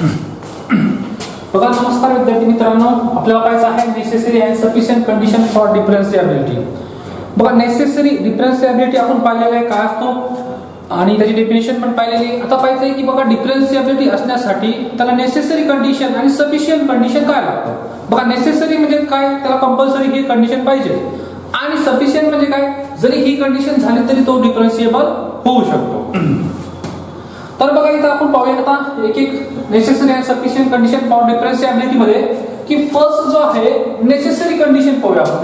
बघा, नमस्कार विद्यार्थी मित्रांनो, आपल्याला पाहायचं आहे necessary and sufficient condition for differentiability. बघा, नेसेसरी डिफरन्शिएबिलिटी आपण पाहिलेलं आहे काय असतो आणि त्याची डेफिनेशन पण पाहिलेली आहे. आता पाहायचं आहे की बघा, डिफरन्शिएबिलिटी असण्यासाठी त्याला नेसेसरी कंडिशन आणि सफिशियंट कंडिशन काय लागतं. बघा, नेसेसरी म्हणजे काय, त्याला कंपल्सरी ही कंडिशन पाहिजे आणि सफिशियंट म्हणजे काय, जरी ही कंडिशन झाली तरी तो डिफरन्शिएबल होऊ शकतो. तर बघा, इथं आपण पाहूया आता एक एक necessary and sufficient condition for differentiability मध्ये की फर्स्ट जो आहे नेसेसरी कंडिशन पाहूया आपण.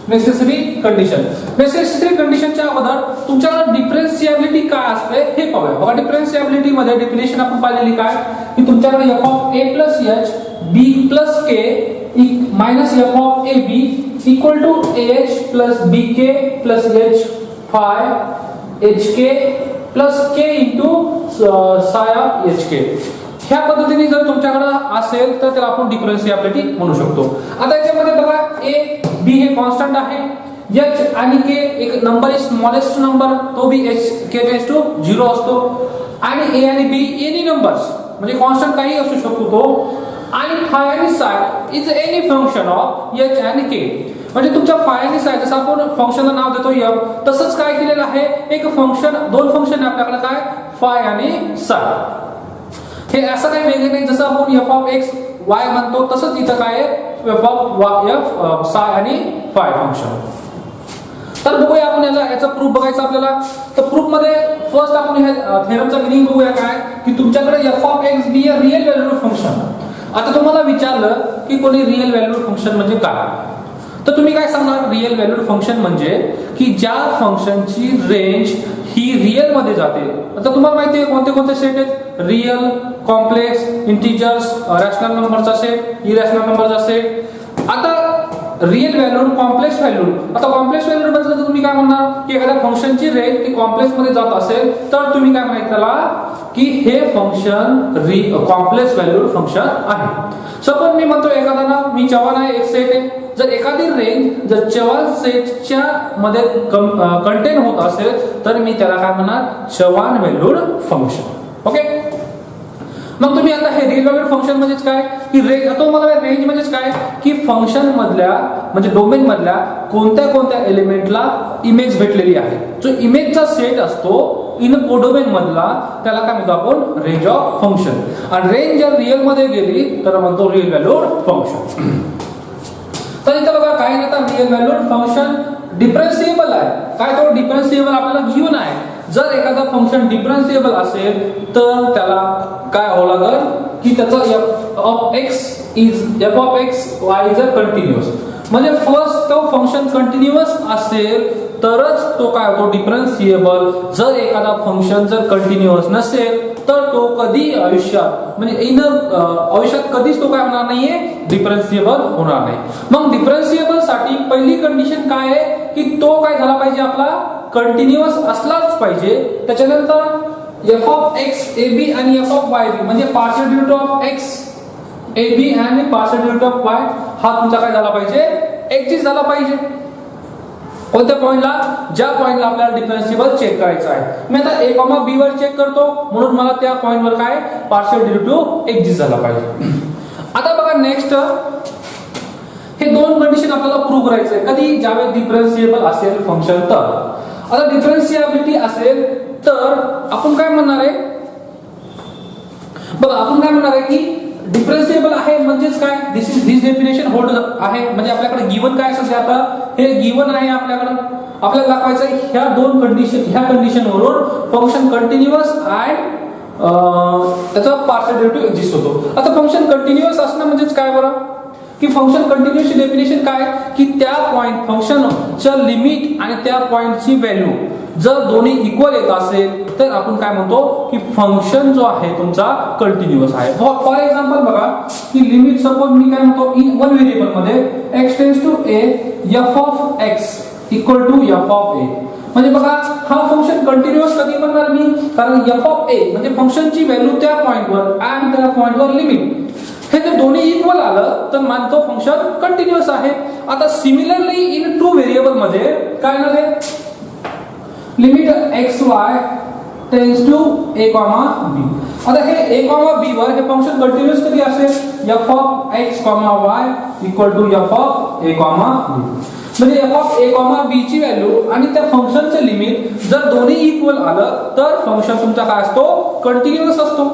नेसेसरी कंडिशनच्या अगोदर तुमच्याकडे डिफरन्शिएबिलिटी काय असते हे पाहूया. बघा, डिफरन्शिएबिलिटी मध्ये डेफिनेशन आपण पाहिलेली काय की तुमच्याकडे f of a plus h b plus k minus f of a b equal to ah plus bk plus h phi hk plus k into psi of hk. ह्या पद्धतीने जर तुमच्याकडे असेल तर त्याला आपण डिफरन्शिएबिलिटी म्हणू शकतो. आता याच्यामध्ये बघा, a b हे कॉन्स्टंट आहे, h आणि k एक नंबर आहे, स्मॉलेस्ट नंबर, तो बी h k टेंड्स टू 0 असतो आणि a आणि b एनी नंबर्स म्हणजे कॉन्स्टंट काही असू शकतो तो, आणि फाय आणि साय is any function of h आणि k. म्हणजे तुमच्या फाय आणि साय, जसं आपण फंक्शनला नाव देतो f, तसंच काय केलेलं आहे, एक फंक्शन, दोन फंक्शन आहे आपल्याकडे काय, फाय आणि साय. हे असं काही वेगळे नाही, जसं आपण f ऑफ x y म्हणतो तसंच इथं काय आहे, f ऑफ f साय आणि फाय फंक्शन. तर बघूया आपण याचा प्रूफ बघायचा आपल्याला. तर प्रूफ मध्ये फर्स्ट आपण ह्या थेरमचा मिनिंग बघूया काय की तुमच्याकडे f of x be a real valued function. आता तुम्हाला विचारलं की कोणी रिअल व्हॅल्यूड फंक्शन म्हणजे काय, तर तुम्ही काय सांगणार, रिअल व्हॅल्यूड फंक्शन म्हणजे की ज्या फंक्शनची रेंज ही रिअल मध्ये जाते. आता तुम्हाला माहिती आहे कोणते कोणते सेट आहेत, रिअल, कॉम्प्लेक्स, इंटिजर्स, रॅशनल नंबरचा सेट, इरॅशनल नंबरचा सेट. आता रिअल व्हॅल्यूड, कॉम्प्लेक्स व्हॅल्यूड. आता कॉम्प्लेक्स व्हॅल्यूड बद्दल तुम्ही काय म्हणणार की एखाद्या फंक्शनची रेंज ही कॉम्प्लेक्स मध्ये जात असेल तर तुम्ही काय म्हणायचं त्याला की हे फंक्शन कॉम्प्लेक्स व्हॅल्यूड फंक्शन आहे. सपोज मी म्हणतो एखादा मी चव्हाण आहे, एक सेट आहे, जर एखादी रेंज जर चव्हाण सेटच्या मध्ये कंटेन होत असेल तर मी त्याला काय म्हणणार, चव्हाण व्हॅल्यूड फंक्शन. ओके, मग तुम्ही आता हे रिअल व्हॅल्यूड फंक्शन म्हणजेच काय की रेंज, आता मला रेंज म्हणजेच काय की फंक्शन मधल्या म्हणजे डोमेन मधल्या कोणत्या कोणत्या एलिमेंटला इमेज भेटलेली आहे. जो इमेजचा सेट असतो इन कोडोमेन मधला त्याला काय म्हणतो आपण, रेंज ऑफ फंक्शन. आणि रेंज जर रिअल मध्ये गेली तर म्हणतो रिअल व्हॅल्यूड फंक्शन. तर इथं बघा काय आता रिअल व्हॅल्यूड फंक्शन डिफरन्शिएबल आहे. काय तो डिफरन्शिएबल आपल्याला गिव्हन आहे. जर एखादा फंक्शन डिफरन्शिएबल असेल तर त्याला काय होऊ लागेल की त्याचा f of x y is a continuous. म्हणजे फर्स्ट तो फंक्शन कंटिन्युअस असेल तरच तो काय होतो, डिफरन्शिएबल. जर एखादा फंक्शन जर कंटिन्युअस नसेल तर तो कधी आयुष्यात म्हणजे आयुष्यात कधीच तो काय होणार नाहीये, डिफरन्शिएबल होणार नाही. मग डिफरन्शिएबल साठी पहिली कंडिशन काय आहे की तो काय झाला पाहिजे, आपला कंटिन्युअस असलाच पाहिजे. त्याच्यानंतर f ऑफ x ab आणि f ऑफ y म्हणजे partial derivative of x ab आणि पार्शियल डेरिव्हेटिव्ह ऑफ y हा तुमचा काय झाला पाहिजे, एक्झिस्ट झाला पाहिजे. कोणत्या पॉइंटला, ज्या पॉइंटला आपल्याला डिफरन्शिएबल चेक करायचं आहे. मी आता a, b वर चेक करतो म्हणून मला त्या पॉइंटवर काय पार्शियल डेरिव्हेटिव्ह एक्झिस्ट झाला पाहिजे. आता बघा नेक्स्ट, हे दोन कंडिशन आपल्याला प्रूव्ह करायचं आहे. कधी, ज्यावेळेस डिफरन्शिएबल असेल फंक्शन तर. आता डिफरन्शिएबिलिटी असेल तर आपण काय म्हणणार आहे, बघा आपण काय म्हणणार आहे की डिफरन्शिएबल आहे म्हणजेच काय, दिस डेफिनेशन होल्ड आहे. म्हणजे आपल्याकडे गिवन काय असेल, आता हे गिवन आहे आपल्याकडे, आपल्याला दाखवायचं आहे ह्या दोन कंडिशन, ह्या कंडिशन वरून फंक्शन कंटिन्युअस अँड त्याचा पार्शियल डेरिव्हेटिव्ह एक्झिस्ट होतो. आता फंक्शन कंटिन्युअस असणं म्हणजेच काय बरं की फंक्शन कंटिन्युअसची डेफिनेशन काय की त्या पॉइंट फंक्शनच्या लिमिट आणि त्या पॉइंटची व्हॅल्यू जर दोन्ही इक्वल येत असेल तर आपण काय म्हणतो की फंक्शन जो आहे तुमचा कंटिन्युअस आहे. फॉर एक्झाम्पल बघा की लिमिट, सपोज मी काय म्हणतो इन वन व्हेरिएबल मध्ये x tends to a f of x equal to f of a. म्हणजे बघा हा फंक्शन कंटिन्युअस कधी बनणार मी, कारण f ऑफ a म्हणजे फंक्शनची व्हॅल्यू त्या पॉइंटवर आणि त्या पॉइंटवर लिमिट, हे जर दोन्ही इक्वल आलं तर मानतो फंक्शन कंटिन्युअस आहे. आता सिमिलरली इन टू व्हेरिएबल मध्ये काय झाले, limit x y tends to a, b. आता हे a, b वर हे फंक्शन कंटिन्यूअस कधी असेल f of x, y equal to f of a, b. म्हणजे f ऑफ a, b ची व्हॅल्यू आणि त्या फंक्शनचे लिमिट जर दोन्ही इक्वल आलं तर फंक्शन तुमचा काय असतो, कंटिन्यूअस असतो.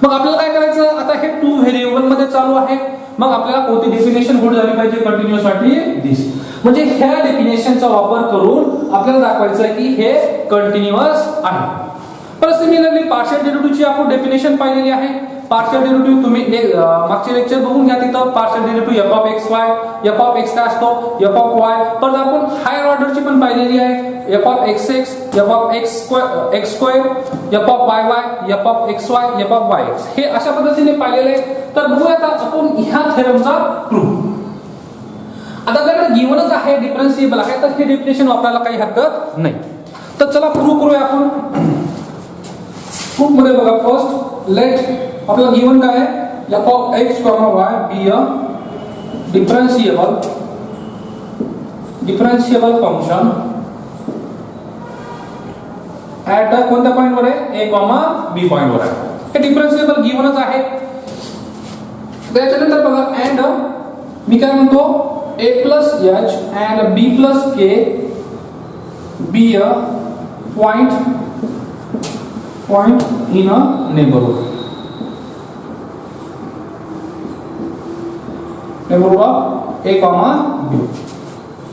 मग आपल्याला काय करायचं, आता हे 2 व्हेरिएबल मध्ये चालू आहे, मग आपल्याला कोणती डेफिनेशन होल्ड झाली पाहिजे कंटिन्यूअस साठी, दिस. म्हणजे ह्या डेफिनेशनचा वापर करून आपल्याला दाखवायचं आहे की हे कंटिन्यूअस आहे. तर सिमिलरली पार्शियल डेरिव्हेटिव्हची आपण डेफिनेशन पाहिलेली आहे. पार्शियल डेरिव्हेटिव्ह तुम्ही मागचे लेक्चर बघून घ्या, तिथं partial derivative f of x y, f of x काय असतो, f ऑफ y. पण आपण हायर ऑर्डरची पण पाहिलेली आहे, f of xx, f of x square, f of yy, f of xy, f of yx. हे अशा पद्धतीने पाहिलेले आहे. तर बघूया आता आपण ह्या थेरमचा प्रूफ. आता आपल्याकडे गिव्हनच आहे, डिफरन्शिएबल आहे, तर हे डेफिनेशन वापरायला काही हरकत नाही. तर चला प्रूफ करूया आपण. प्रूफ मध्ये बघा, फर्स्ट लेट आपला गिव्हन काय आहे, f of x, y be a differentiable function at कोणत्या पॉइंट वर आहे, a, b पॉइंट वर आहे. हे डिफरन्शिएबल गिव्हनच आहे. त्याच्यानंतर बघा, अँड मी काय म्हणतो, a plus h and b plus k be a point in a neighborhood of a, b.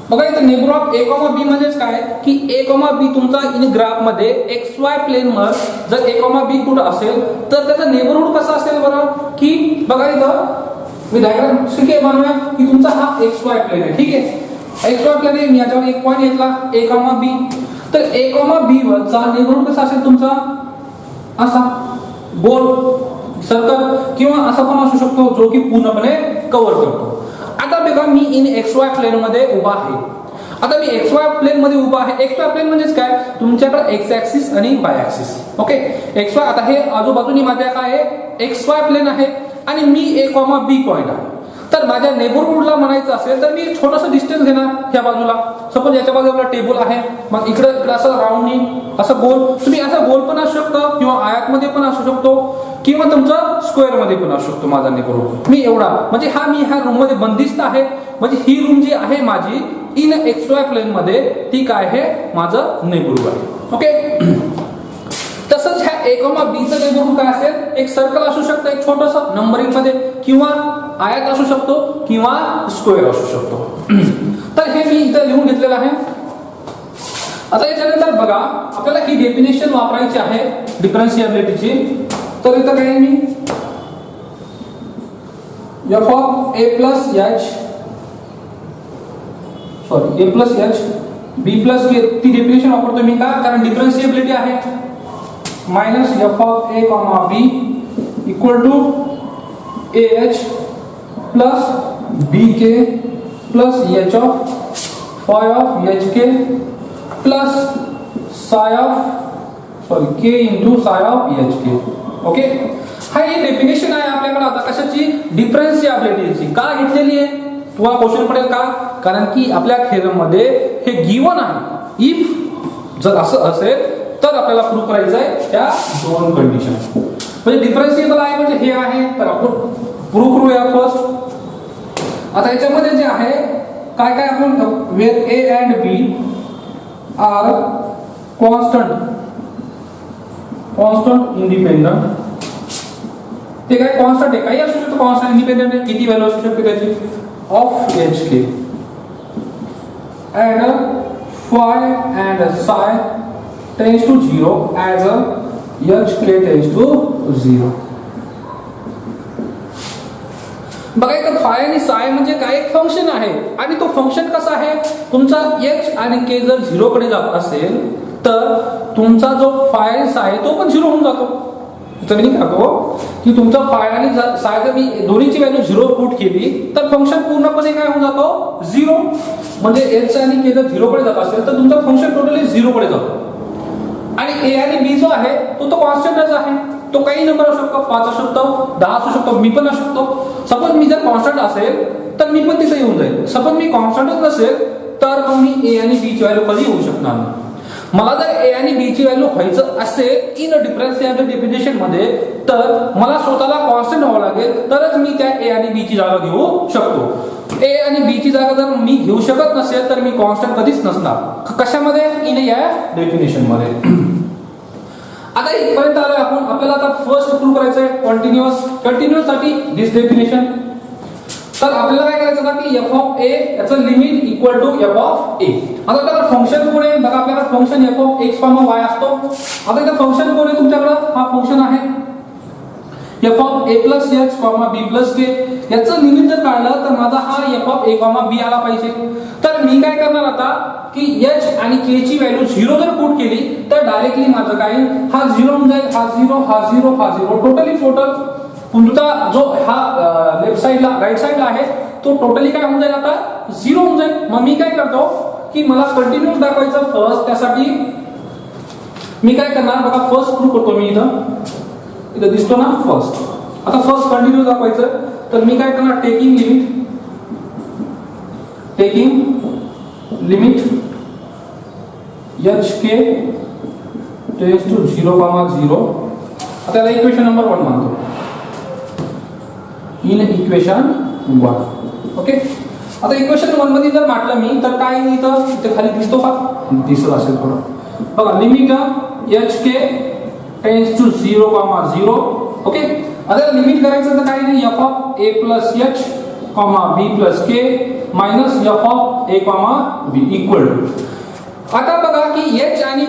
बघा इथे नेबरहूड ऑफ a, b म्हणजेच काय की a, b तुमचा इन ग्राफ मध्ये xy प्लेन वर जर a, b कुठं असेल तर त्याचा नेबरहूड कसा असेल बरं, की बघा इथं मी डायग्राम शिके मानूया की तुमचा हा xy प्लेन आहे. ठीक आहे, xy प्लेन आहे, मी याच्यावर एक पॉइंट घेतला a, b. तर a, b वरचा नेबरहूड कसा असेल तुमचा, असा गोल सर्कल किंवा असा पण असू शकतो जो की पूर्णपणे कव्हर करतो. आता बघा मी इन xy प्लेन मध्ये उभा आहे. आता मी xy प्लेन मध्ये उभा आहे. xy प्लेन म्हणजेच काय, तुमच्याकडे x ऍक्सिस आणि y ऍक्सिस. ओके, xy आता हे आजूबाजूनी माझ्या काय आहे, xy प्लेन आहे आणि मी a, b पॉइंट आहे. तर माझ्या नेबरहूडला म्हणायचं असेल तर मी एक छोटासा डिस्टन्स घेणार ह्या बाजूला. सपोज याच्या बाजूला टेबल आहे, मग इकडे असं राऊंडनी असं गोल, तुम्ही असं गोल पण असू शकतो किंवा आयतमध्ये पण असू शकतो किंवा तुमचं स्क्वेअर मध्ये पण असू शकतो माझा नेबरहूड. मी एवढा म्हणजे हा मी ह्या रूम मध्ये बंदिस्त आहे. म्हणजे ही रूम जी आहे माझी इन xy प्लेन मध्ये, ती काय आहे, माझं नेबरहूड आहे. ओके, तसंच ह्या a, b चं नेबरहूड काय असेल, एक सर्कल असू शकतं, एक छोटंसं नंबरिंग मध्ये, किंवा आयत असू शकतो किंवा स्क्वेअर असू शकतो. तर हे मी इथं लिहून घेतलेलं आहे. आता याच्यानंतर बघा आपल्याला ही डेफिनेशन वापरायची आहे डिफरन्शिएबिलिटीची. तर इथं काय मी f of a plus h b plus k ती डेफिनेशन वापरतो मी का, कारण डिफरन्शिएबिलिटी आहे. Minus f of a, b equal to ah plus bk plus h of phi of hk plus psi of k into psi of hk. Okay, हा ही definition आहे आपल्याकडे. आता कशाची, डिफरन्शिएबिलिटीची. का घेतलेली आहे तुम्हाला क्वेश्चन पडेल का, कारण की आपल्या थेरम मध्ये हे गिवन आहे. इफ जर असं असेल तर आपल्याला प्रूव्ह करायचं आहे त्या दोन कंडिशन. म्हणजे डिफरन्शिएबल आहे म्हणजे हे आहे, तर आपण प्रूव्ह करूया फर्स्ट. आता याच्यामध्ये जे आहे काय काय आपण where a and b are constant independent. ते काय कॉन्स्टंट आहे, काही असू शकतो, कॉन्स्टंट इंडिपेंडंट आहे, किती व्हॅल्यू असू शकते त्याची, of hk and phi and psi tends to 0 as a hk tends to 0. बघा इथं phi आणि psi म्हणजे काय, एक फंक्शन आहे आणि तो फंक्शन कसा आहे, तुमचा h आणि k जर 0 कडे जात असेल तर तुमचा जो phi आणि psi आहे तो पण 0 होऊन जातो. मी सांगतो की तुमचा phi आणि psi जर मी दोन्हीची व्हॅल्यू 0 पुट केली तर फंक्शन पूर्णपणे काय होऊन जातो, 0. म्हणजे h आणि k जर 0 कडे जात असेल तर तुमचा फंक्शन टोटली 0 कडे जातो. आणि a आणि b जो आहे तो कॉन्स्टंटच आहे. तो काही नंबर असू शकतो, 5 असू शकतो, 10 असू शकतो, मी पण असू शकतो. सपोज मी जर कॉन्स्टंट असेल तर मी पण तिथे येऊन जाईल. सपोज मी कॉन्स्टंटच नसेल तर मग मी a आणि b ची व्हॅल्यू कधी येऊ शकणार नाही. मला जर ए आणि बी ची व्हॅल्यू व्हायचं असेल इन डिफरन्शिएबल डेफिनेशन मध्ये, तर मला स्वतःला कॉन्स्टंट व्हावं लागेल, तरच मी त्या ए आणि बी ची जागा घेऊ शकतो. ए आणि बी ची जागा जर मी घेऊ शकत नसेल तर मी कॉन्स्टंट कधीच नसणार. कशामध्ये? इन या डेफिनेशन मध्ये. आता इथपर्यंत आलोय आपण. आपल्याला आता फर्स्ट प्रूव्ह करायचं आहे कंटिन्युअस साठी दिस डेफिनेशन. तर आपल्याला काय करायचं होतं की एफ ऑफ ए याचं limit equal to F of A. आता आपल्याकडे फंक्शन कोण आहे बघा, आपल्याकडे function F of x comma Y असतो. आता इथं फंक्शन कोण आहे तुमच्याकडे? हा फंक्शन आहे f of a plus h comma b plus k. याचं लिमिट जर काढलं तर माझा हा f of a comma b आला पाहिजे. तर मी काय करणार आता की एच आणि के ची व्हॅल्यू 0 जर पुट केली तर डायरेक्टली माझं काय, हा 0 होऊन जाईल, हा 0 हा 0 हा 0. टोटल तुमचा जो हा लेफ्ट साइडला राईट साइडला आहे तो टोटली काय होऊन जाईल, आता 0 होऊन जाईल. मग मी काय करतो की मला कंटिन्यूअस दाखवायचं फर्स्ट, त्यासाठी मी काय करणार बघा, फर्स्ट प्रूव्ह करतो मी. इथं दिसतो ना फर्स्ट. आता फर्स्ट कंटिन्यूअस दाखवायचं तर मी काय करणार, taking limit h k tends to 0,0. आता याला इक्वेशन नंबर 1 मानतो. In equation 1 okay. आता इक्वेशन 1 मध्ये जर म्हटलं मी तर काय इथं इथे खाली दिसतो का? दिसत असेल थोडं बघा. Limit h k tends to 0,0 okay. आता लिमिट करायचं तर काय नाही, f of a plus h comma b plus k minus f of a comma b equal to. आता बघा की एच आणि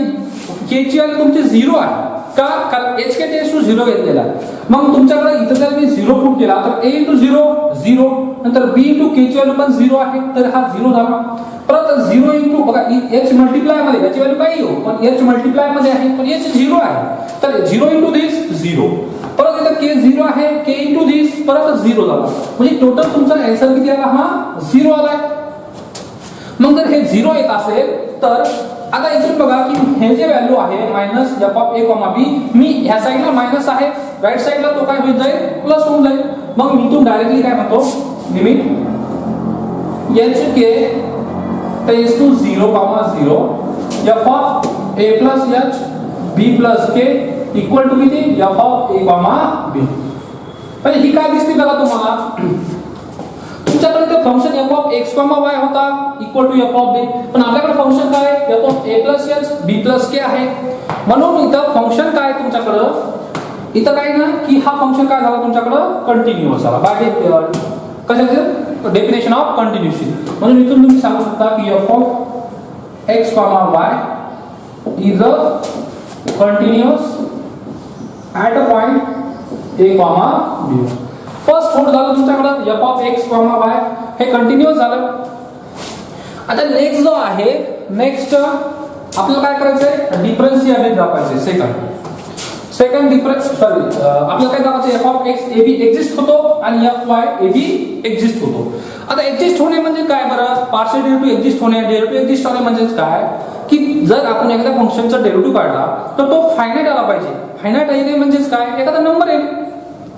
के ची व्हॅल्यू तुमची 0 आहे का? कारण एच के टेन्स टू 0 घेतलेला. मग तुमच्याकडे इथं जर मी 0 पुट केला तर ए इंटू 0 0, नंतर बी इंटू के ची व्हॅल्यू पण 0 आहे तर हा 0 झाला. परत 0 इंटू बघा एच मल्टिप्लाय मध्ये याची व्हॅल्यू काही हो पण एच मल्टिप्लाय मध्ये आहे पण एच 0 आहे तर 0 इंटू दिस 0. परत इथं के 0 आहे, के इंटू दिस परत 0 झाला. म्हणजे टोटल तुमचा आन्सर किती आला? हा 0 आलाय. मग जर हे 0 येत असेल तर आता इथून बघा की हे जे व्हॅल्यू आहे minus f of a comma b, मी ह्या साईडला मायनस आहे, राईट साईडला तो काय होईल जाईल, प्लस होऊन जाईल. मग मी इथून डायरेक्टली काय म्हणतो, limit h k tends to 0,0 f of a plus h b plus k equal to किती, f of a comma b. म्हणजे ही काय दिसते बघा तुम्हाला, तुमच्याकडे function F of x comma y होता equal to F of b, पण आपल्याकडे फंक्शन काय f of a plus h b plus k आहे. म्हणून इथं फंक्शन काय तुमच्याकडं, इथं काय ना की हा फंक्शन काय झाला तुमच्याकडं, कंटिन्युअस आला बाय कशाचं, डेफिनेशन ऑफ कंटिन्युटी. म्हणून इथून तुम्ही सांगू शकता की f of x comma y is a continuous at a point a comma b. First फोड झालं तुमच्याकडे f of x comma y, हे कंटिन्युअस झालं. आता नेक्स्ट जो आहे, नेक्स्ट आपल्याला काय करायचंय, डिफरन्शिएबिलिटी दाखवायचंय. सेकंड डिफरन्स आपल्याला काय दाखवायचं, f of x a b exist होतो आणि f y a b exist होतो. आता एक्झिस्ट होणे म्हणजे काय बरं, पार्शियल डेरिव्हेटिव्ह एक्झिस्ट होणे, डेरिव्हेटिव्ह एक्झिस्ट होणे म्हणजे काय की जर आपण एखाद्या फंक्शनचा डेरिव्हेटिव्ह काढला तर तो फायनाइट आला पाहिजे. फायनाइट येणे म्हणजे काय, एखादा नंबर येईल,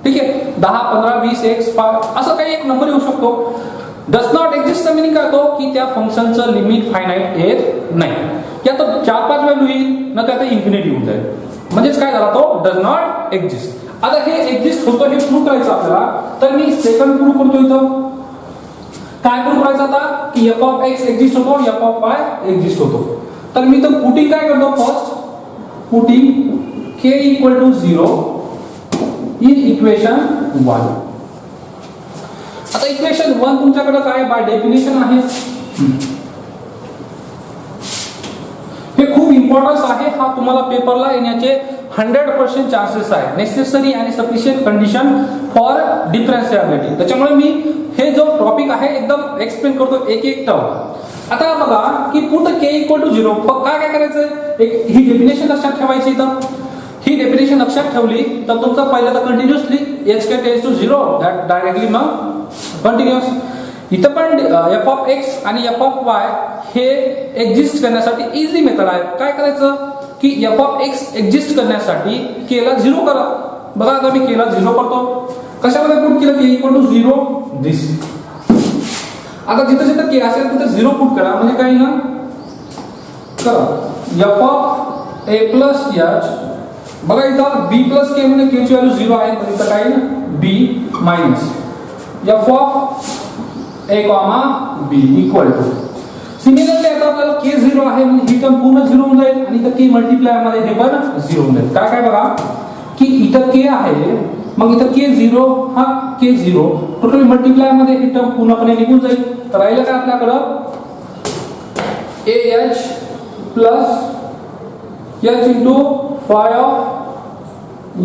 ठीक आहे, 10 15 20 1 5 असं काही एक नंबर येऊ शकतो. डस नॉट एक्झिस्ट मिनिंग काय होतो की त्या फंक्शनचं लिमिट फायनाइट येत नाही. या तर 4-5 व्हॅल्यू येईल ना, त्यात इन्फिनिटी होऊन जाईल, म्हणजेच काय झाला, तो डज नॉट एक्झिस्ट. आता हे एक्झिस्ट होतं हे प्रूव्ह करायचं आपल्याला, तर मी सेकंड प्रूव्ह करतो. इथं काय प्रूव्ह करायचं आता की एफ ऑफ एक्स एक्झिस्ट होतो, एफ ऑफ वाय एक्झिस्ट होतो. तर मी तर पुटिंग काय करतो, first putting k equal to 0 in equation 1. आता इक्वेशन 1 तुमच्याकडे काय बाय डेफिनेशन आहे, हे खूप इम्पॉर्टन्स आहे. हा तुम्हाला पेपरला येण्याचे 100% चान्सेस आहे. नेसेसरी आणि सफिशियंट कंडिशन फॉर डिफरन्शिएबिलिटी. त्याच्यामुळे मी हे जो टॉपिक आहे एकदम एक्सप्लेन करतो एक एक टर्म. आता बघा की पुट के इक्वल टू 0, काय करायचं, एक ही डेफिनेशन लक्षात ठेवायची. इथं ही डेफिनेशन लक्षात ठेवली तर तुमचं पहिलं तर continuously h k tends to 0 that directly मग कंटिन्युअस. इथं पण एफ ऑफ एक्स आणि एफ ऑफ वाय हे एक्झिस्ट करण्यासाठी इझी मेथड आहे. काय करायचं की एफ ऑफ एक्स एक्झिस्ट करण्यासाठी केला 0 करा. बघा आता मी केला 0 करतो, कशामध्ये पुट केलं, के इक्वल टू 0 दिस. आता जिथं जिथं के असेल तिथं 0 पुट करा, म्हणजे काही ना करा F of a plus H, बघा इथं बी प्लस के म्हणजे के ची व्हॅल्यू 0 आहे, तर इथं काय b minus f of a comma b equal to, similarly आता आपल्याला के 0 आहे म्हणजे ही टर्म पूर्ण 0 होऊन जाईल आणि इथं के मल्टिप्लाय मध्ये हे पण 0 होऊन जाईल. काय काय बघा की इथं के आहे, मग इथं के 0 हा के 0 टोटल मल्टिप्लाय मध्ये ही टर्म पूर्णपणे निघून जाईल. तर राहिलं काय आपल्याकडं A H plus H into five of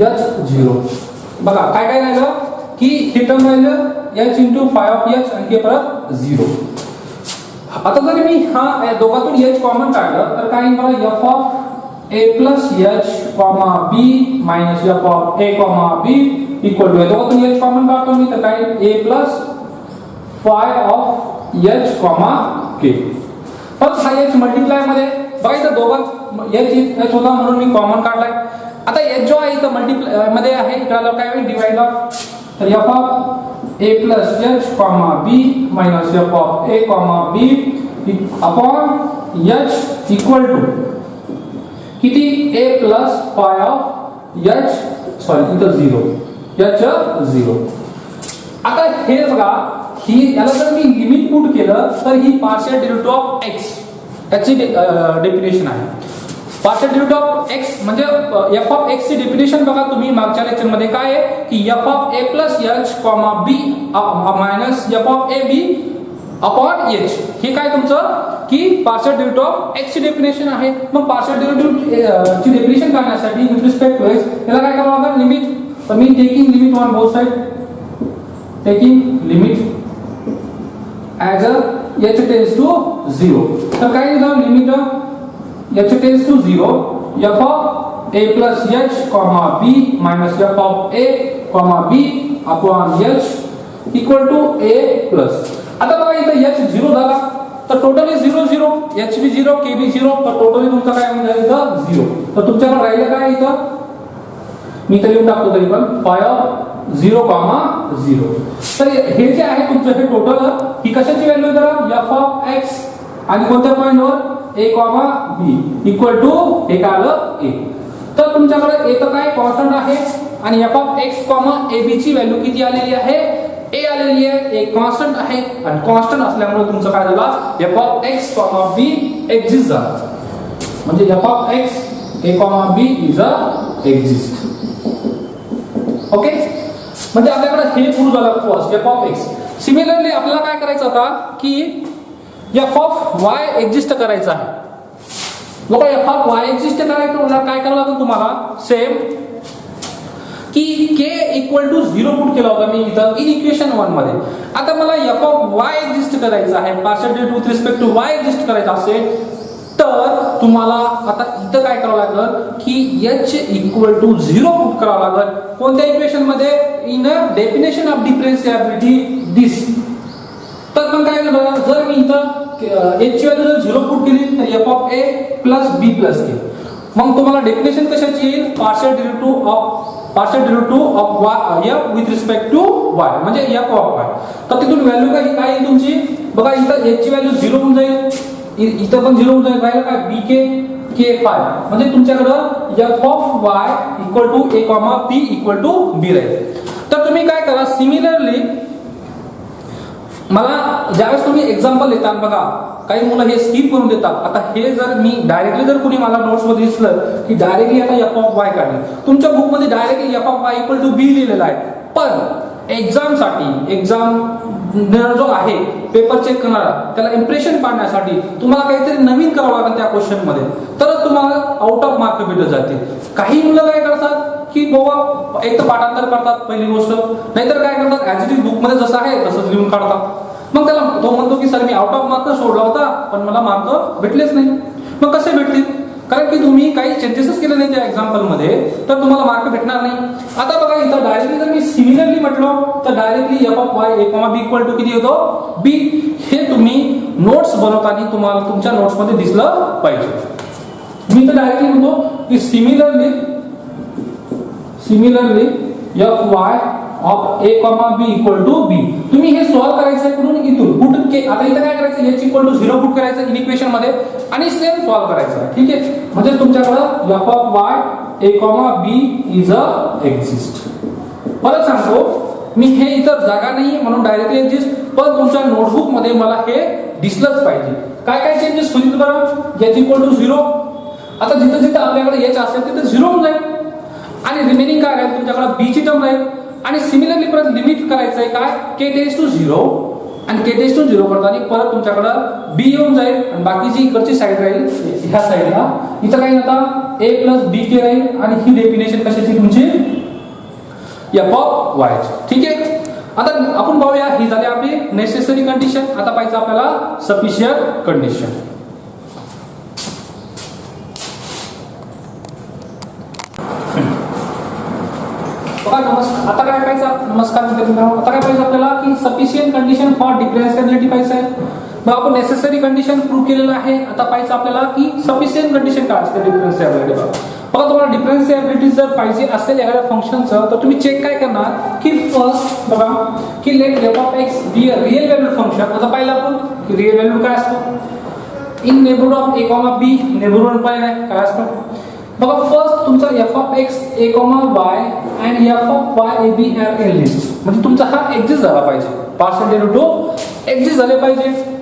H 0. बघा काय काय राहिलं की हे टर्म राहिलं H into five of H आणि हे परत 0. आता जर मी हा दोघातून एच कॉमन काढलं तर काय बघा f of a plus h comma b minus f of a comma b equal to, दोघातून एच कॉमन काढतो मी तर काय a plus phi of h comma k. फक्त हा एच मल्टिप्लाय मध्ये बघा इथं दोघात एच होता म्हणून मी कॉमन काढलाय. आता एच जो आहे इथं मल्टिप्लाय मध्ये आहे, इकडे आलो काय होईल डिवाइडला, तर f of a plus h comma b minus f of a comma b upon h equal to किती a plus phi of h sorry इथं 0 एच 0. आता हे बघा ही याला जर मी लिमिट पुट केलं तर ही पार्शियल डेरिव्हेटिव्ह ऑफ एक्स याची डेफिनेशन आहे. पार्शियल डेरिव्हेटिव्ह ऑफ एक्स म्हणजे एफ ऑफ एक्स ची डेफिनेशन बघा तुम्ही मागच्या लेक्चर मध्ये काय आहे की f of a plus h comma b minus f of a b upon h, हे काय तुमचं की पार्शियल डेरिव्हेटिव्ह ऑफ एक्स ची डेफिनेशन आहे. मग पार्शियल डेरिव्हेटिव्ह ची डेफिनेशन काढण्यासाठी विथ रिस्पेक्ट टू एक्स याला काय करावं लागेल लिमिट, तर मी taking limit on both side, taking limit as a h tends to 0. तर काय लिहिलं लिमिट h tends to 0 f of a plus h comma b minus f of a comma b upon h equal to a plus. आता बघा इथं h 0 झाला तर totally 0 0, h बी 0 k बी 0, तर टोटली तुमचं काय होऊन जाईल इथं 0. तर तुमच्याकडे राहिलं काय इथं मी तर लिहून टाकतो तरी पण फाय ऑफ 0 कॉमा 0. तर हे जे आहे तुमचं हे टोटल ही कशाची व्हॅल्यू करा एफ ऑफ एक्स आणि कोणत्या पॉइंटवर ए कॉमा बी इक्वल टू हे काय आलं ए. तर तुमच्याकडे ए तर काय कॉन्स्टंट आहे आणि f of x comma a b ची व्हॅल्यू किती आलेली आहे ए आलेली आहे, ए कॉन्स्टंट आहे आणि कॉन्स्टंट असल्यामुळे तुमचं काय झालं f of x comma b exist झाला, म्हणजे f of x a comma b is a exist. Okay, म्हणजे आपल्याकडे हे प्रूव्ह झालं first f of x. Similarly आपल्याला काय करायचं होता की एफ ऑफ वाय एक्झिस्ट करायचं आहे. बघा एफ ऑफ वाय एक्झिस्ट करायचं काय करावं लागेल तुम्हाला सेम की के इक्वल टू 0 पुट केला होता मी इथं इन इक्वेशन 1 मध्ये. आता मला एफ ऑफ वाय एक्झिस्ट करायचं आहे, partial derivative with respect to y exist करायचं असेल तर तुम्हाला आता इथं काय करावं लागेल की h इक्वल टू 0 पुट करावं लागेल कोणत्या इक्वेशन मध्ये इन अ डेफिनेशन ऑफ डिफरन्शिएबिलिटी दिस. तर मग काय झालं जर मी इथं h ची व्हॅल्यू जर 0 पुट केली तर f of a plus b plus k, मग तुम्हाला डेफिनेशन कशाची येईल partial derivative of y f with respect to y म्हणजे f ऑफ y. तर तिथून व्हॅल्यू काय येईल तुमची बघा इथं h ची व्हॅल्यू 0 होऊन जाईल, इथं पण 0 होऊन जाईल, राहील काय bk k5 म्हणजे तुमच्याकडे f of y equal to a comma b equal to b राहील. तर तुम्ही काय करा सिमिलरली मला ज्यावेळेस तुम्ही एक्झाम्पल देतात बघा काही मुलं हे स्किप करून देतात. आता हे जर मी डायरेक्टली जर कोणी मला नोट्स मध्ये दिसलं की डायरेक्टली आता f ऑफ y काढले, तुमच्या बुक मध्ये directly f of y equal to b लिहिलेलं आहे, पण एक्झाम जो आहे पेपर चेक करणारा त्याला इम्प्रेशन पाडण्यासाठी तुम्हाला काहीतरी नवीन करावं लागेल त्या क्वेश्चन मध्ये, तरच तुम्हाला आउट ऑफ मार्क भेटत जातील. काही मुलं काय करतात की बाबा एक तर पाठांतर करतात पहिली गोष्ट, नाहीतर काय करतात ऍज इट इज बुक मध्ये जसं आहे तसंच लिहून काढतात. मग त्याला तो म्हणतो की sir me out of mark सोडला होता पण मला मार्क भेटलेच नाही. मग कसे भेटतील, कारण की तुम्ही काही चेंजेसच केले नाही त्या एक्झाम्पल मध्ये, तर तुम्हाला मार्क भेटणार नाही. आता बघा इथं डायरेक्टली जर मी सिमिलरली म्हटलो तर directly f of y a comma b equal to किती येतो बी. हे तुम्ही नोट्स बनवताना तुम्हाला तुमच्या नोट्स मध्ये दिसलं पाहिजे. मी तर डायरेक्टली म्हणतो की similarly f y of a, b equal to b. तुम्ही हे सॉल्व्ह करायचं कुठून इथून पुट के. आता इथं काय करायचं h इक्वल टू 0 पुट करायचं इन इक्वेशन मध्ये आणि सेम सॉल्व्ह करायचं. ठीक आहे, म्हणजे तुमच्याकडे f of y a, b is a exist. परत सांगतो मी, हे इतर जागा नाहीये म्हणून डायरेक्टली एक्झिस्ट, पण तुमच्या नोटबुक मध्ये मला हे दिसलंच पाहिजे. काय काय चेंजेस होईल बरं. h equal to 0. आता जिथं जिथं आपल्याकडे h असेल तिथे 0 होऊन जाईल आणि रिमेनिंग काय राहील तुमच्याकडे b ची टर्म राहील. आणि सिमिलरली परत लिमिट करायचंय काय k टेन्स टू 0 आणि k टेन्स टू 0 करताना परत तुमच्याकडे b येऊन जाईल आणि बाकीची इकडची साइड राहील ह्या साइडला. इथं काय आता a प्लस bk राहील आणि ही डेफिनेशन कशाची तुमची f ऑफ y. ठीक आहे, आता आपण पाहूया ही झाली आपली नेसेसरी कंडिशन. आता पाहिजे आपल्याला सफिशियंट कंडिशन. आता काय पाहिजे. नमस्कार मित्रांनो, आता काय पाहिजे आपल्याला की सफिशियंट कंडिशन फॉर डिफरन्शिएबिलिटी पाहिजे आहे. मग आपण नेसेसरी कंडिशन प्रूव्ह केलेलं आहे. आता पाहिजे आपल्याला की सफिशियंट कंडिशन काय असते डिफरन्शिएबिलिटी. बघा तुम्हाला डिफरन्शिएबिलिटी जर पाहिजे असेल एखाद्या फंक्शनचं तर तुम्ही चेक काय करणार की फर्स्ट बघा की let f of x be a real valued function. आता पाहिलं आपण की रिअल व्हॅल्यू काय असतं in neighbourhood of a, b. Neighbourhood पाहिलं काय असतं बघा. फर्स्ट तुमचा f of x a, y and f of y a, b are in list. म्हणजे तुमचा हा एक्झिस्ट झाला पाहिजे. पार्शियल डेरिव्हेटिव्ह एक्झिस्ट झाले पाहिजे.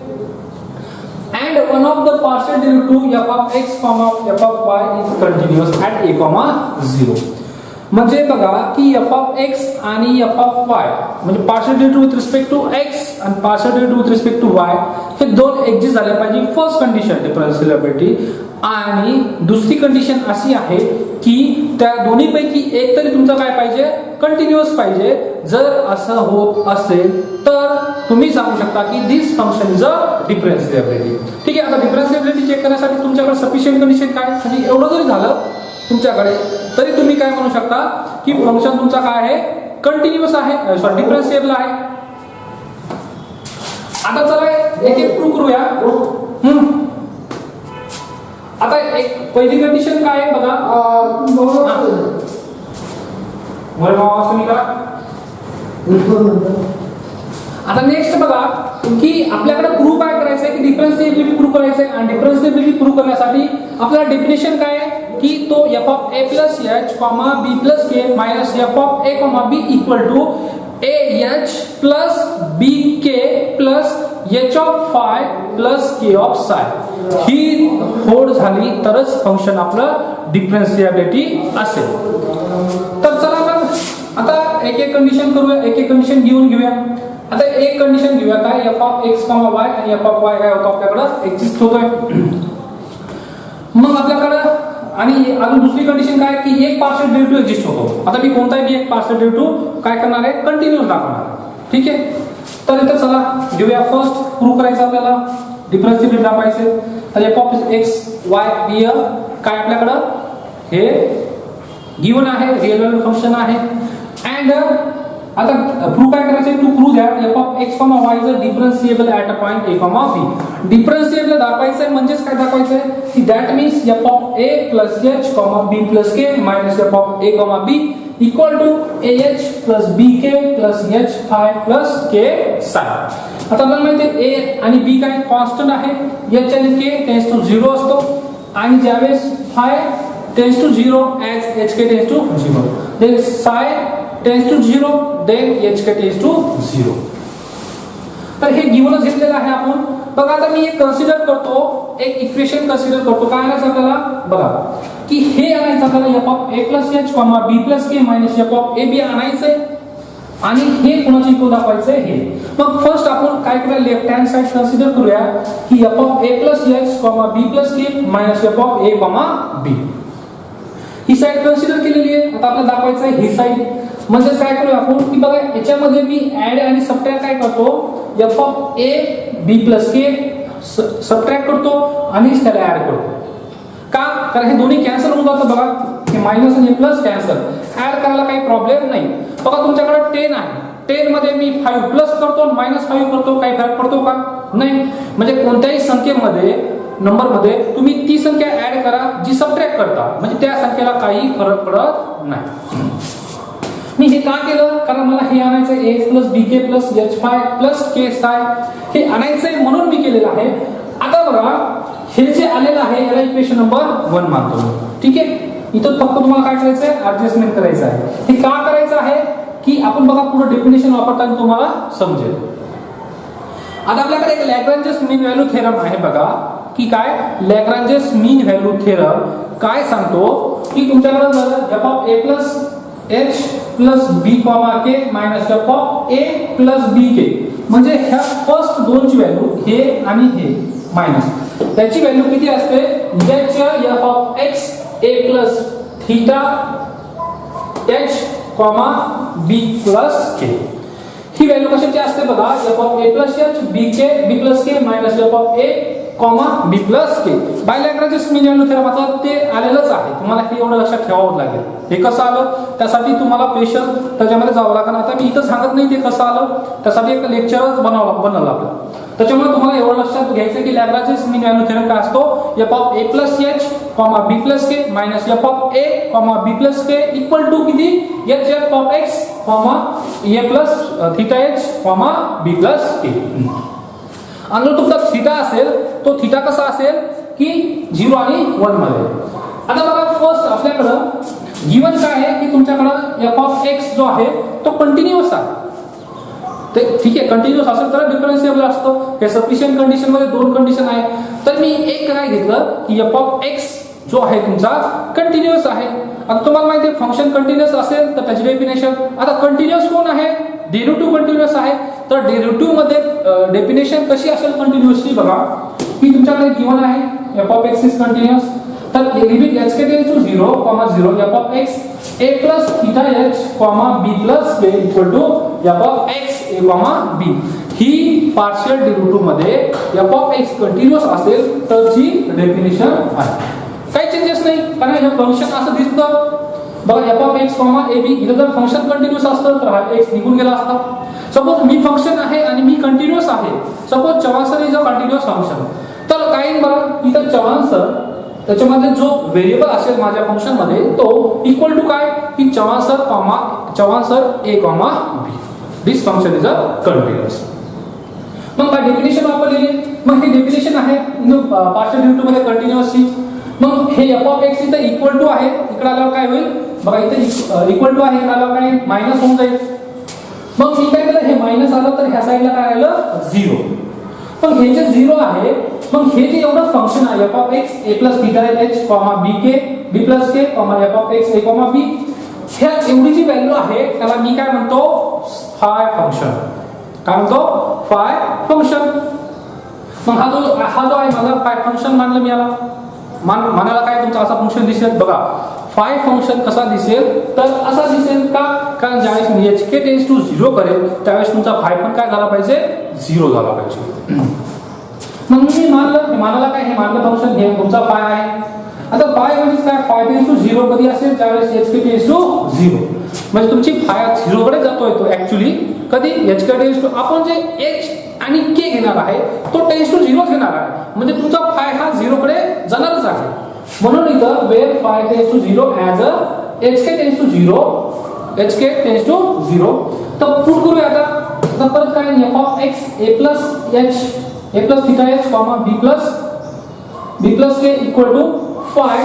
And one of the partial derivative f of x, f of y is continuous at a, 0. म्हणजे बघा की f of x आणि f of y म्हणजे partial derivative with respect to x आणि partial derivative with respect to y हे दोन exist झाले पाहिजे. First condition differentiability. आणि दुसरी कंडिशन अशी आहे की त्या दोन्ही पैकी एक तरी तुमचा काय पाहिजे कंटिन्युअस पाहिजे. जर असं होत असेल तर तुम्ही सांगू शकता की दिस फंक्शन इज अ डिफरन्शिएबिलिटी. ठीक आहे, आता डिफरन्शिएबिलिटी चेक करण्यासाठी तुमच्याकडे सफिशियंट कंडिशन काय म्हणजे एवढं जरी झालं तुमच्याकडे तरी तुम्ही काय म्हणू शकता की फंक्शन तुमचा काय आहे कंटिन्युअस आहे, सॉरी डिफरन्शिएबल आहे. आता चला एक एक प्रूव्ह करूया. आता एक पहिली कंडिशन काय आहे बघा. आता नेक्स्ट बघा की आपल्याकडे प्रूव्ह काय करायचं आहे की डिफरन्शिएबिलिटी प्रूव्ह करायचं आहे. आणि डिफरन्शिएबिलिटी प्रूव्ह करण्यासाठी आपल्याला डेफिनेशन काय आहे की तो f of a plus h, b plus k minus f of a, b equal to ah plus bk plus h of phi plus k of psi. ही होड झाली तरच फंक्शन आपलं डिफरन्शिएबिलिटी असेल. तर चला मग आता एक एक कंडिशन करूया, एक एक कंडिशन घेऊया. आता एक कंडिशन घेऊया काय f ऑफ x, y आणि f ऑफ y काय होतो आपल्याकडे एक्झिस्ट होतोय. मग आपल्याकडे आणि अजून दुसरी कंडिशन काय की एक पार्शियल डेरिव्हेटिव्ह एक्झिस्ट होतो. आता मी कोणताही एक पार्शियल डेरिव्हेटिव्ह काय करणार आहे कंटिन्यूअस दाखवणार. ठीक आहे, तर इथे चला घेऊया. फर्स्ट प्रूव्ह करायचं आपल्याला डिफरन्शिएबिलिटी दाखवायचे. तर f of x, y, b काय आपल्याकडे हे गिवन आहे, रिअल व्हॅल्यू फंक्शन आहे. अँड आता प्रूव्ह काय करायचं to prove that f of x, y is a differentiable at a point a, b. Differentiable दाखवायचं आहे म्हणजेच काय दाखवायचं आहे की that means f of a plus h, b plus k minus f of a, b equal to ah plus bk plus h phi plus k psi. आता आपल्याला माहिती आहे a आणि b काय कॉन्स्टंट आहे. h आणि k टेन्स टू 0 असतो आणि ज्यावेळेस phi tends to 0 as hk tends to 0 then psi tends to 0 then hk tends to 0. तर हे गिव्हनच घेतलेलं आहे आपण. बघा आता मी एक कन्सिडर करतो, एक इक्वेशन कन्सिडर करतो. काय आणायचं आपल्याला बघा की हे आणायचं आपल्याला f of a plus h, b plus k minus f of a b आणायचंय आणि हे कोणाचं इक्वल दाखवायचंय हे. मग फर्स्ट आपण काय करूया लेफ्ट हँड साइड कन्सिडर करूया की f of a plus h, b plus k minus f of a, b. He side consider केलेली आहे. आता आपल्याला दाखवायचं आहे ही साइड. म्हणजे काय करूया आपण की बघा याच्यामध्ये मी ऍड आणि सबट्रॅक्ट काय करतो f of a b plus k subtract करतो आणि त्याला ऍड करतो. का कारण हे दोन्ही कॅन्सल होऊन जातं. बघा हे मायनस आणि प्लस कॅन्सल. ऍड करायला काही प्रॉब्लेम नाही. बघा तुमच्याकडे 10 आहे, 10 मध्ये मी 5 प्लस करतो आणि मायनस 5 करतो, काही फरक पडतो का नाही. म्हणजे कोणत्याही संख्येमध्ये नंबर मध्ये तुम्ही ती संख्या ऍड करा जी सबट्रॅक्ट करता म्हणजे त्या संख्येला काही फरक पडत नाही. मी हे का केलं, कारण मला हे आणायचं H plus b k plus h phi plus के साय हे आणायचंय म्हणून मी केलेलं आहे. आता बघा हे जे आलेलं आहे याला इक्वेशन नंबर 1 मानतो. ठीक आहे, इथं फक्त तुम्हाला काय करायचंय, ऍडजस्टमेंट करायचं आहे. हे का करायचं आहे की आपण बघा पुढे डेफिनेशन वापरताना तुम्हाला समजेल. आता आपल्याकडे एक लॅग्रांजेस मीन व्हॅल्यू थेरम आहे बघा, की काय लॅग्रांजेस मीन व्हॅल्यू थेरम काय सांगतो की तुमच्याकडे जर f of a plus h plus b comma k minus f of a plus b k म्हणजे ह्या फर्स्ट दोनची व्हॅल्यू हे आणि हे मायनस त्याची व्हॅल्यू किती असते, f of x a plus theta h comma b plus k. ही व्हॅल्यू कशाची असते बघा, f of a plus h b plus k minus f of a comma b plus k. By Lagrange's mean value theorem आता ते आलेलंच आहे, तुम्हाला हे एवढं लक्षात ठेवावं लागेल. हे कसं आलं त्यासाठी तुम्हाला स्पेशल त्याच्यामध्ये जावं लागेल. आता मी इथं सांगत नाही ते कसं आलं, त्यासाठी एक लेक्चरच बनवलं आपलं. त्याच्यामुळे तुम्हाला एवढं लक्षात घ्यायचं की लॅग्रांजेस मीन व्हॅल्यू थेरम काय असतो, f of a plus h comma b plus k minus f of a comma b plus k equal to किती, f of x comma a plus theta h comma b plus k. आणि जर तुमचा theta असेल तो theta कसा असेल की 0 आणि 1 मध्ये. आता बघा फर्स्ट आपल्याकडं गिवन काय आहे की तुमच्याकडं एफ ऑफ एक्स जो आहे तो कंटिन्युअस आहे. ते ठीक आहे, कंटिन्युअस असेल तर डिफरन्शिएबल असतो. हे सफिशियंट कंडिशन मध्ये दोन कंडिशन आहे, तर मी एक काय घेतलं की एफ ऑफ एक्स जो आहे तुमचा कंटिन्युअस आहे. आता तुम्हाला माहिती आहे फंक्शन कंटिन्युअस असेल तर त्याची डेफिनेशन, आता कंटिन्युअस कोण आहे, डेरिव्हेटिव्ह कंटिन्युअस आहे. तर डेरिव्हेटिव्ह मध्ये डेफिनेशन कशी असेल कंटिन्युअसची बघा, की तुमच्याकडे गिवन आहे f of x is continuous, तर limit h k tends to 0, 0 f of x a plus theta h comma b plus k equal to F of x a comma b. ही partial derivative मध्ये f of x continuous असेल तर ची definition आहे. काही changes नाही, कारण हे फंक्शन असं दिसतं बघा f of x comma a b. इथं जर फंक्शन कंटिन्युअस असतं तर हा एक्स निघून गेला असता. सपोज मी फंक्शन आहे आणि मी कंटिन्युअस आहे, suppose Chavan sir is a continuous function, तर काय बरं इथं चव्हाण सर त्याच्यामध्ये जो व्हेरिएबल असेल माझ्या फंक्शन मध्ये तो इक्वल टू काय की Chavan sir a comma b. This function is a continuous. मग काय डेफिनेशन वापरलेली, मग ही डेफिनेशन आहे पार्शियल डेरिव्हेटिव्ह मध्ये कंटिन्युअसची. मग हे एफ ऑफ एक्स इथं इक्वल टू आहे, इकडे आल्यावर काय होईल बघा, इथे इक्वल टू आहे, इकडे आल्यावर काय मायनस होऊन जाईल. मग मी काय केलं, हे मायनस आलं तर ह्या साईडला काय आलं 0. मग हे जे 0 आहे, मग हे जे एवढं फंक्शन आहे f of x a plus theta h comma b plus k comma f of x a comma b, ह्या एवढी जी व्हॅल्यू आहे त्याला मी काय म्हणतो फाय फंक्शन. काय म्हणतो फाय फंक्शन. मग हा जो आहे माझा फाय फंक्शन मानलं मी याला. मानायला काय तुमचा असा फंक्शन दिसेल बघा, फाय फंक्शन कसा दिसेल तर असा दिसेल का, कारण ज्यावेळेस मी एच के टेंड्स टू 0 करेल त्यावेळेस तुमचा फाय पण काय झाला पाहिजे 0 झाला पाहिजे. मग मी मानायला काय हे मानलं फंक्शन हे तुमचा फाय आहे. आता फाय म्हणजे काय, फाय टेंड्स टू 0 कधी असेल ज्यावेळेस एच के टेंड्स टू 0, म्हणजे तुमची फाय 0 कडे जातोय तो ऍक्च्युअली कधी एच के टेंड्स टू, आपण जे एच आणि के घेणार आहे तो टेंड्स टू 0 घेणार आहे, म्हणजे तुमचा फाय हा 0 कडे जाणारच आहे. म्हणून इथं where phi tends to 0 as a h k tends to 0. तर पुट करूया आता परत काय f of x a plus theta h comma b plus k equal to phi.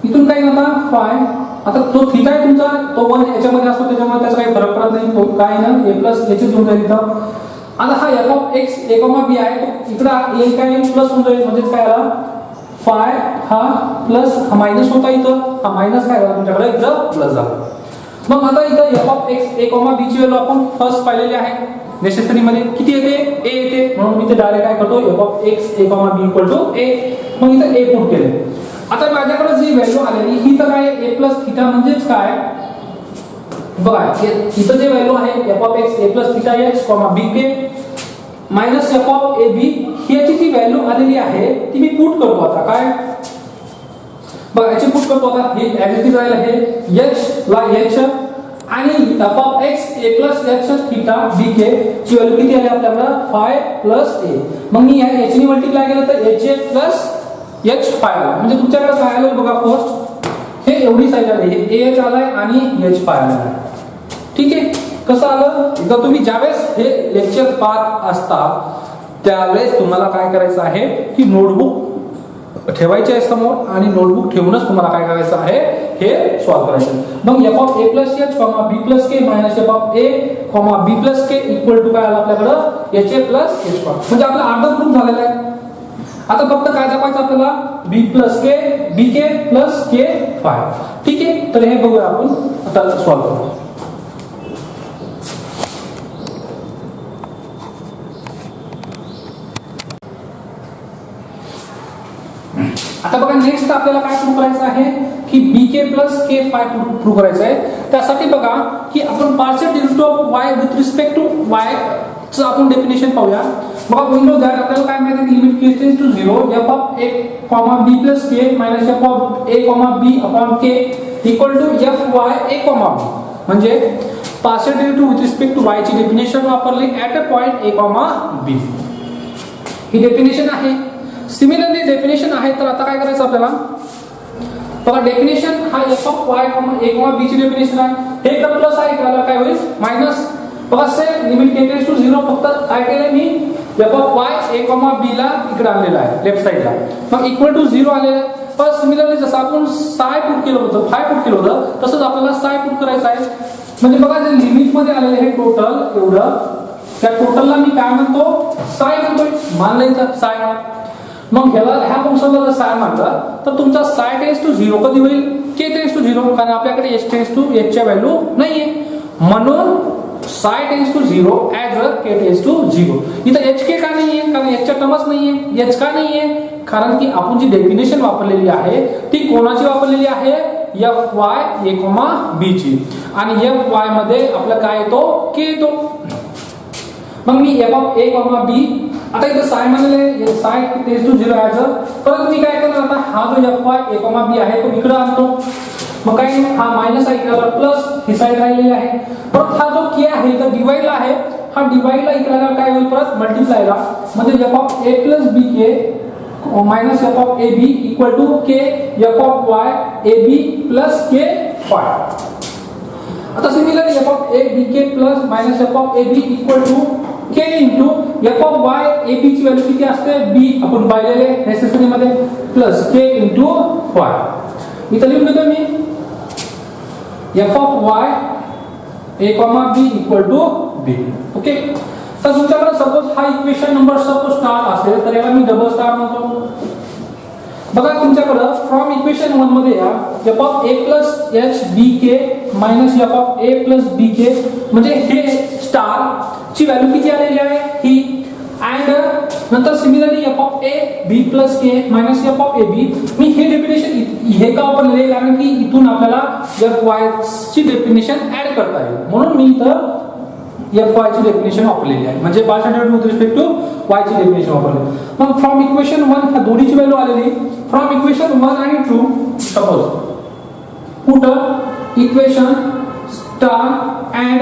इथून काय करता फाय, आता तो थीटा आहे तुमचा तो 1 याच्यामध्ये असतो त्याच्यामुळे त्याचा काही फरक पडत नाही, तो काय ना ए प्लस एच घेऊन जाईल इथं. आता हा f of x a comma b आहे तो इकडे ए काय प्लस होऊन जाईल, म्हणजे काय आला फाय हा प्लस हा मायनस होता, इथं हा मायनस काय झाला तुमच्याकडे इथं प्लस झाला. मग आता इथं f of x a comma b ची व्हॅल्यू आपण फर्स्ट पाहिलेली आहे नेसेसरी मध्ये किती येते ए येते, म्हणून मी ते डायरेक्ट काय करतो f of x a comma b equal to a. मग इथं ए पुट केले. आता माझ्याकडे जी व्हॅल्यू आलेली ही तर काय ए प्लस थीटा म्हणजेच काय बघा, इथं जे व्हॅल्यू आहे f of x a plus theta h comma b k minus f of a b, ह्याची जी व्हॅल्यू आलेली आहे ती मी पुट करतो. आता काय बघा याची पुट करतो, आता हे ऍज राहील हे एच ला एच आणि f of x a plus h theta b k ची व्हॅल्यू किती आली आपल्याला फाय प्लस ए. मग मी या एच ने मल्टिप्लाय केलं तर H a plus h five, म्हणजे तुमच्याकडे काय आलं बघा फर्स्ट हे एवढी साईज आली, हे एच आलाय आणि एच पाय आलाय. ठीक आहे, कसं आलं? एकदा तुम्ही ज्यावेळेस हे लेक्चर पाहत असता त्यावेळेस तुम्हाला काय करायचं आहे की नोटबुक ठेवायचे आहे समोर आणि नोटबुक ठेवूनच तुम्हाला काय करायचं आहे हे सॉल्व्ह करायचं. मग f of a plus h comma b plus k minus f of a comma b plus k equal to काय आलं आपल्याकडं h a plus h comma. म्हणजे आपला अर्धा प्रूफ झालेला आहे. आता फक्त काय दाखवायचं आपल्याला बी प्लस के बी के प्लस के फाय. ठीक आहे, तर हे बघूया आपण आता सॉल्व्ह करू. आता बघा नेक्स्ट आपल्याला काय प्रूव्ह करायचं आहे की b k plus k phi prove करायचं आहे. त्यासाठी बघा की आपण partial derivative of y with respect to y चं आपण डेफिनेशन पाहूया. बघा विंडो दॅट आपल्याला काय माहिती आहे की limit k tends to 0 f of a comma b plus k minus f of a comma b upon k equal to f y a comma b. म्हणजे partial derivative with respect to y ची definition वापरली at a point a comma b. ही definition आहे. Similarly definition आहे, तर आता काय करायचं आपल्याला बघा डेफिनेशन हा f of y comma a comma b ची डेफिनेशन आहे. हे तर प्लस आहे, त्याला काय होईल मायनस. बघा say limit k tends to 0 फक्त काय केलं मी f of y a comma b ला इकडे आणलेला आहे लेफ्ट साइडला. मग इक्वल टू 0 आलेलं आहे. पण सिमिलरली जसं आपण साय पुट केलं होतं फाय पुट केलं होतं तसंच आपल्याला साय पुट करायचं आहे. म्हणजे बघा जे लिमिट मध्ये आलेलं आहे टोटल एवढं, त्या टोटलला मी काय म्हणतो साय म्हणतोय. मानलं इथं साय. मग ह्या फंक्शनला जर साय मानलं तर तुमचा साय टेंड्स टू 0 कधी होईल के टेंड्स टू 0, कारण आपल्याकडे एच टेंड्स टू एच च्या व्हॅल्यू नाहीये. म्हणून psi tends to 0 as a k tends to 0. इथं एच के का नाहीये, कारण एच च्या टर्मच नाहीये. एच का नाहीये, कारण की आपण जी डेफिनेशन वापरलेली आहे ती कोणाची वापरलेली आहे F y a comma b ची. आणि एफ वाय मध्ये आपला काय येतो के येतो. मग मी एफ ऑफ ए कॉमा बी आता इथं साय म्हणले साय टेंड्स टू 0 ऍज अ, परत मी काय करणार आता हा जो F y a comma b आहे तो इकडे आणतो. मग काय हा मायनस आहे इकडे प्लस ही साईड राहिलेली आहे. परत हा जो के आहे इथं डिवाइडला आहे, हा डिवाइडला इकडे काय होईल परत मल्टिप्लायला. म्हणजे f of a plus b k minus f of a b equal to k f of y a b plus k phi. आता similarly f of a b k plus minus f of a b equal to k into f of y a b ची value किती असते बी आपण पाहिलेले necessary मध्ये plus के into five. इथं लिहून घेतो मी f of y a comma b equal to b. Okay, तर तुमच्याकडे सपोज हा इक्वेशन नंबर सपोज स्टार असेल तर याला मी डबल स्टार म्हणतो. बघा तुमच्याकडे फ्रॉम इक्वेशन 1 मध्ये या f of a plus h b k minus f of a plus b k, म्हणजे हे स्टार ची व्हॅल्यू किती आलेली आहे ही. अँड नंतर similarly f of a b plus k minus f of a b. मी हे डेफिनेशन हे का वापरले कारण की इथून आपल्याला एफ वाय ची डेफिनेशन ऍड करता येईल, म्हणून मी इथं एफ वाय ची डेफिनेशन वापरलेली आहे. म्हणजे partial derivative with respect to y ची डेफिनेशन वापरली. मग फ्रॉम इक्वेशन 1 ह्या दोन्हीची व्हॅल्यू आलेली. फ्रॉम इक्वेशन 1 आणि 2 suppose put equation star and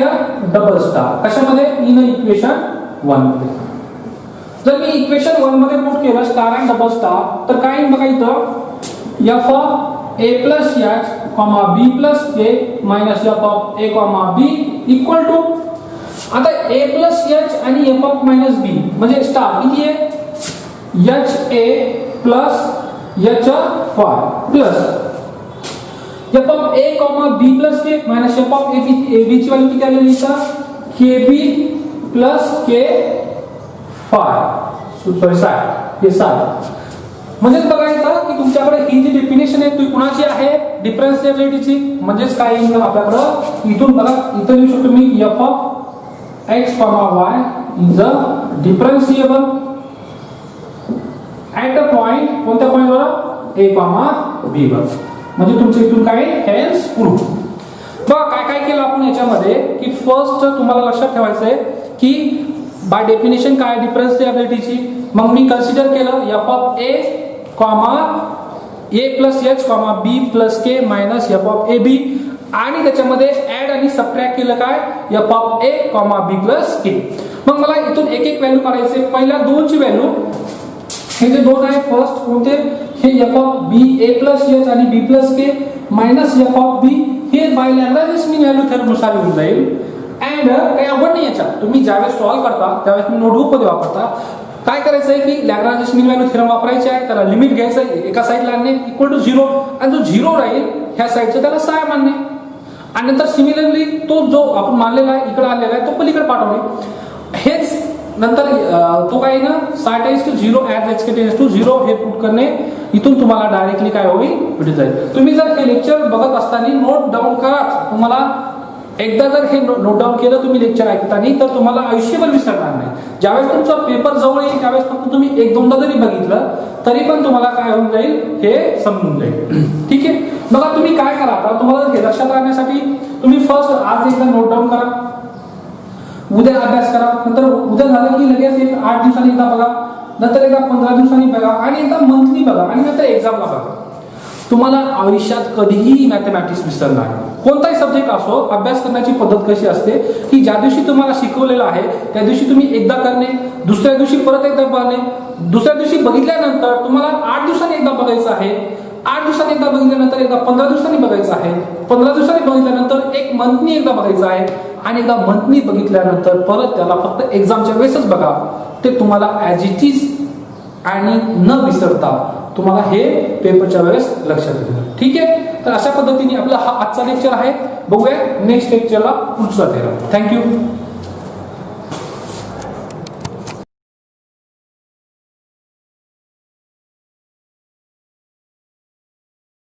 double star कशामध्ये इन इक्वेशन 1 मध्ये. जर मी इक्वेशन 1 मध्ये पुट केलं स्टार अँड डबल स्टार तर काय बघा इथं f of a plus h comma b plus k minus f of a comma b equal to. आता ए प्लस एच आणि एफ ऑफ मायनस बी म्हणजे स्टार किती आहे h a plus h phi plus f of a comma b plus k minus f of a b ची value किती आलेली इथं k b plus k phi sorry psi हे साय. म्हणजे बघा इथं की तुमच्याकडे ही जी डेफिनेशन आहे ती कुणाची आहे डिफरन्शिएबिलिटीची. म्हणजेच काय येईल आपल्याकडे इथून बघा इथं लिहू शकतो मी f of x, y is a differentiable at a point कोणत्या पॉइंटवर a, b वर. म्हणजे तुमचं इथून काय हेन्स प्रूफ. बघा काय काय केलं आपण याच्यामध्ये की फर्स्ट तुम्हाला लक्षात ठेवायचं आहे की बाय डेफिनेशन काय डिफरन्शिएबिलिटीची. मग मी कन्सिडर केलं f of a comma a plus h comma b plus k minus f of a b आणि त्याच्यामध्ये ऍड आणि सबट्रॅक्ट केलं काय f of a comma b plus k. मग मला इथून एक एक व्हॅल्यू काढायचे. पहिल्या दोनची व्हॅल्यू हे जे दोन आहे फर्स्ट कोणते, हे f of b a plus h आणि b plus k minus f of b, हे by Lagrange mean value theorem नुसार येऊन जाईल. अँड काही अवघड नाही याच्यात, तुम्ही ज्यावेळेस सॉल्व्ह करता त्यावेळेस तुम्ही नोटबुक मध्ये वापरता. काय करायचं आहे की लॅग्रांज मीन व्हॅल्यू थेरम वापरायचे आहे, त्याला लिमिट घ्यायचं आहे एका साईडला आणणे इक्वल टू 0 आणि जो 0 राहील ह्या साईडचं त्याला 6 मानणे आणि नंतर सिमिलरली तो जो आपण मानलेला आहे इकडे आणलेला आहे तो पलीकडे पाठवणे. हेच नंतर तो काय ना 60:0 as h k tends to 0 हे पुट करणे. इथून तुम्हाला डायरेक्टली काय होईल भेटून जाईल. तुम्ही जर हे लेक्चर बघत असताना नोट डाऊन करा. तुम्हाला एकदा जर हे नोट डाऊन केलं तुम्ही लेक्चर ऐकताना तर तुम्हाला आयुष्यभर विसरणार नाही. ज्यावेळेस तुमचा पेपर जवळ येईल त्यावेळेस फक्त तुम्ही 1-2दा जरी बघितलं तरी पण तुम्हाला काय होऊन जाईल हे समजून जाईल. ठीक आहे. बघा तुम्ही काय करा आता, तुम्हाला हे लक्षात राहण्यासाठी तुम्ही फर्स्ट आज एकदा नोट डाऊन करा, उद्या अभ्यास करा, नंतर उद्या झालं की लगेच एक 8 दिवसांनी एकदा बघा, नंतर एकदा 15 दिवसांनी बघा आणि एकदा मंथली बघा आणि नंतर एक्झामला बघा. तुम्हाला आयुष्यात कधीही मॅथमॅटिक्स विसरणार नाही. कोणताही सब्जेक्ट असो, अभ्यास करण्याची पद्धत कशी असते की ज्या दिवशी तुम्हाला शिकवलेलं आहे त्या दिवशी तुम्ही एकदा करणे, दुसऱ्या दिवशी परत एकदा बघणे, दुसऱ्या दिवशी बघितल्यानंतर तुम्हाला 8 दिवसांनी एकदा बघायचं आहे, 8 दिवसांनी एकदा बघितल्यानंतर एकदा 15 दिवसांनी बघायचं आहे, 15 दिवसांनी बघितल्यानंतर एक मंथनी एकदा बघायचं आहे आणि एकदा मंथनी बघितल्यानंतर परत त्याला फक्त एक्झामच्या वेळेसच बघा. ते तुम्हाला ॲज इट इज आणि न विसरता तुम्हाला हे पेपरच्या वेळेस लक्षात येईल. ठीक आहे. तर अशा पद्धतीने आपला हा आजचा लेक्चर आहे. बघूया नेक्स्ट लेक्चरला पुढचा थेरम. थँक्यू.